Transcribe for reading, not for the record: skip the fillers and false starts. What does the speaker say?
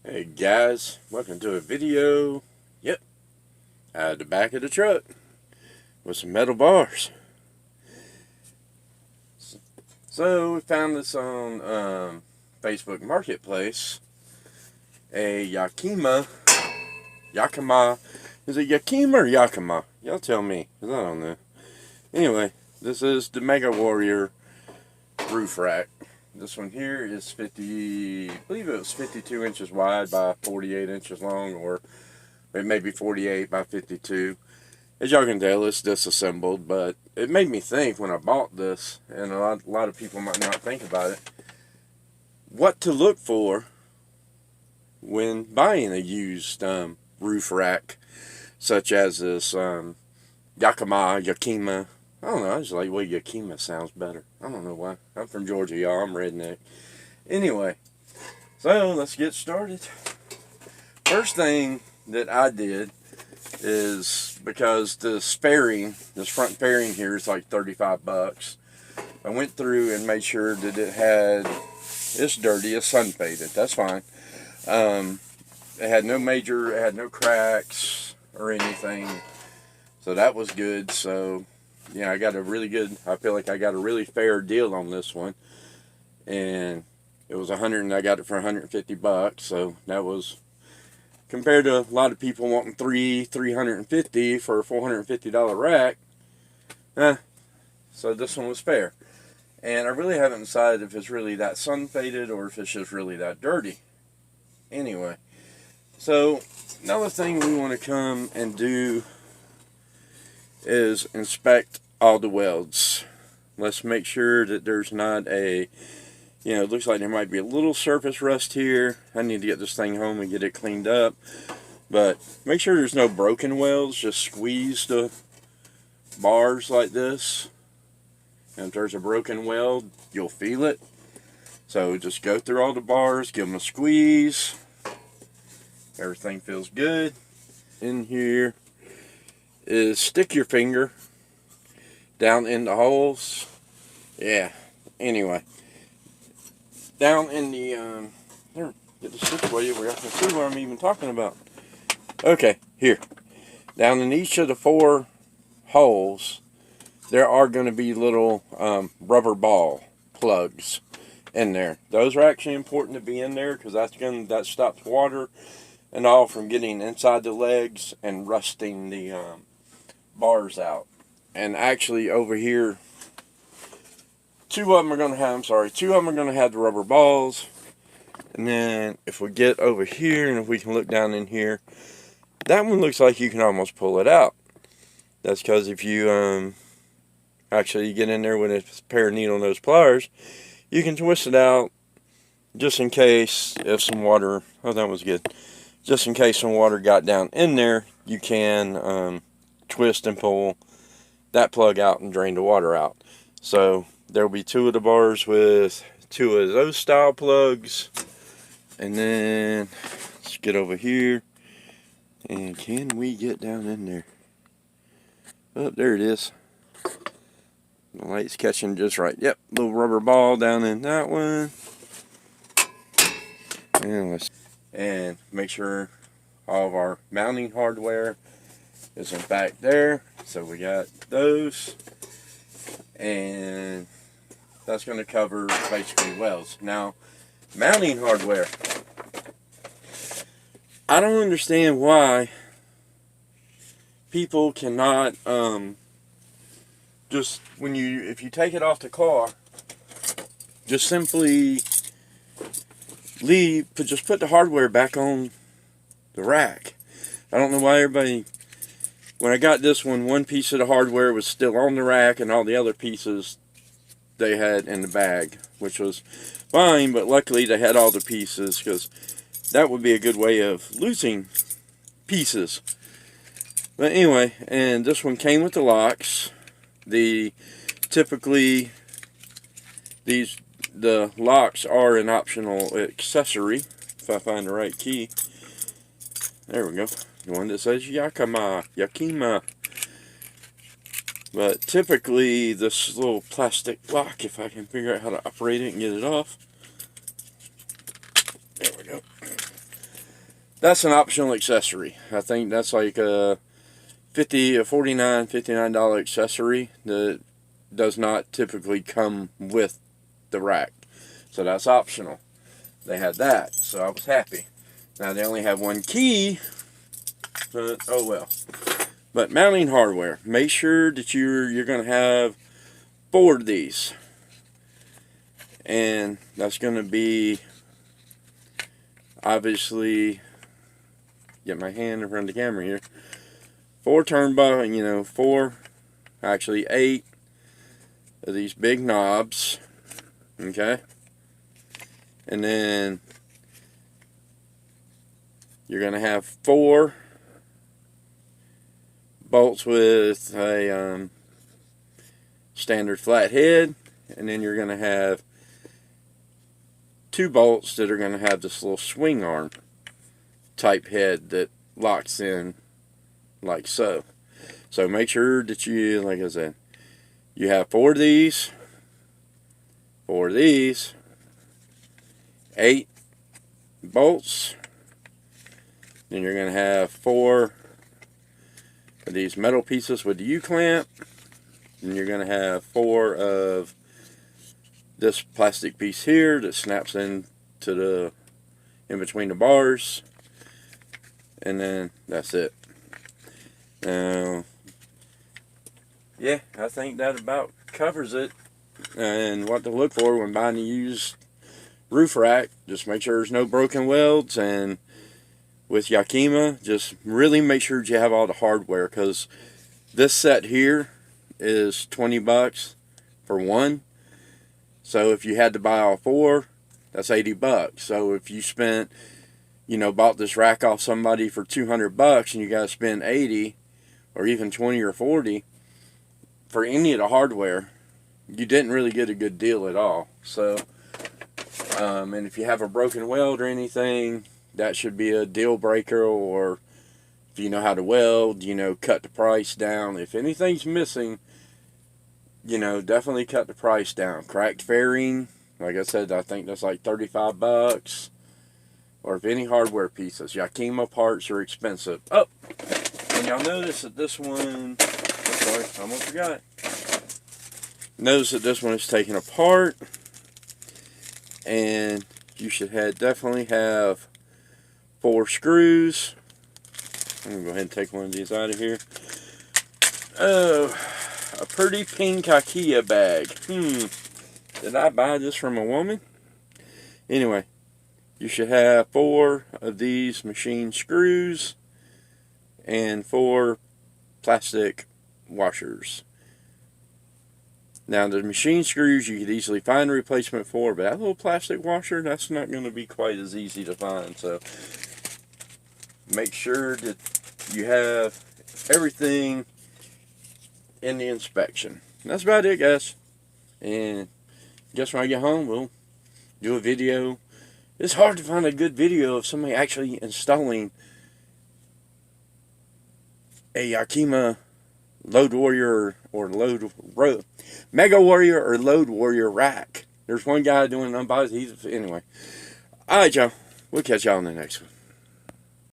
Hey guys, welcome to a video. Yep, out of the back of the truck with some metal bars. So we found this on Facebook Marketplace. A Yakima. Is it Yakima or Yakima? Y'all tell me, because I don't know. Anyway, this is the Mega Warrior roof rack. This one here is I believe it was 52 inches wide by 48 inches long, or it may be 48 by 52. As y'all can tell, it's disassembled, but it made me think when I bought this, and a lot of people might not think about it, what to look for when buying a used roof rack, such as this Yakima. I don't know, I just like the way Yakima sounds better. I don't know why. I'm from Georgia, y'all. I'm redneck. Anyway, so let's get started. First thing that I did is, because this front fairing here is like 35 bucks. I went through and made sure that it's dirty, it's sun faded. That's fine. It had no cracks or anything. So that was good. So yeah, I feel like I got a really fair deal on this one. And it was I got it for 150 bucks. So that was, compared to a lot of people wanting $350 for a $450 rack. So this one was fair. And I really haven't decided if it's really that sun faded or if it's just really that dirty. Anyway, so another thing we want to come and do is inspect all the welds. Let's make sure that there's not it looks like there might be a little surface rust here. I need to get this thing home and get it cleaned up. But make sure there's no broken welds. Just squeeze the bars like this. And if there's a broken weld, you'll feel it. So just go through all the bars, give them a squeeze. Everything feels good. In here is stick your finger down in the holes. Yeah, anyway. Down in the, there, get the situated where I can see what I'm even talking about. Okay, here. Down in each of the 4 holes, there are going to be little rubber ball plugs in there. Those are actually important to be in there because that stops water and all from getting inside the legs and rusting the bars out. And actually over here, 2 of them are going to have the rubber balls. And then if we get over here and if we can look down in here, that one looks like you can almost pull it out. That's because if you actually get in there with a pair of needle nose pliers, you can twist it out just in case if some water, that was good. Just in case some water got down in there, you can twist and pull that plug out and drain the water out. So there will be 2 of the bars with 2 of those style plugs. And then let's get over here. And can we get down in there? Oh, there it is. The light's catching just right. Yep, little rubber ball down in that one. And make sure all of our mounting hardware is in back there. So we got those. And that's going to cover basically welds. Now, mounting hardware. I don't understand why people cannot if you take it off the car, just simply just put the hardware back on the rack. I don't know why when I got this one piece of the hardware was still on the rack and all the other pieces they had in the bag, which was fine, but luckily they had all the pieces, because that would be a good way of losing pieces. But anyway, and this one came with the locks. Typically the locks are an optional accessory, if I find the right key. There we go. The one that says Yakima. But typically this little plastic lock, if I can figure out how to operate it and get it off. There we go. that's an optional accessory. I think that's like a $59 accessory that does not typically come with the rack. So that's optional. They had that, so I was happy. Now they only have one key, but oh well. But mounting hardware, make sure that you're going to have 4 of these. And that's going to be, obviously, get my hand in front of the camera here. 4 turnbuckle, actually 8 of these big knobs. Okay. And then you're going to have 4 bolts with a standard flat head, and then you're going to have 2 bolts that are going to have this little swing arm type head that locks in like so. So make sure that you, like I said, you have 4 of these, 4 of these, 8 bolts. Then you're going to have 4 of these metal pieces with the U-clamp. And you're going to have 4 of this plastic piece here that snaps in between the bars. And then that's it. Now, yeah, I think that about covers it. And what to look for when buying a used roof rack, just make sure there's no broken welds. And with Yakima, just really make sure that you have all the hardware, because this set here is $20 for one. So if you had to buy all 4, that's $80. So if you spent, bought this rack off somebody for $200 and you got to spend 80 or even 20 or 40 for any of the hardware, you didn't really get a good deal at all. So, and if you have a broken weld or anything, that should be a deal breaker. Or if you know how to weld, cut the price down. If anything's missing, definitely cut the price down. Cracked fairing, like I said, I think that's like $35. Or if any hardware pieces, Yakima parts are expensive. Oh, and y'all notice that this one, sorry, I almost forgot. Notice that this one is taken apart, and you should definitely have 4 screws. I'm gonna go ahead and take one of these out of here. Oh, a pretty pink IKEA bag. Did I buy this from a woman? Anyway, you should have 4 of these machine screws and 4 plastic washers. Now, the machine screws you could easily find a replacement for, but that little plastic washer, that's not going to be quite as easy to find. So make sure that you have everything in the inspection. That's about it, guys. And guess when I get home, we'll do a video. It's hard to find a good video of somebody actually installing a Yakima Load Warrior or Mega Warrior or Load Warrior rack. There's one guy doing an unboxing. Anyway. Alright, y'all. We'll catch y'all in the next one.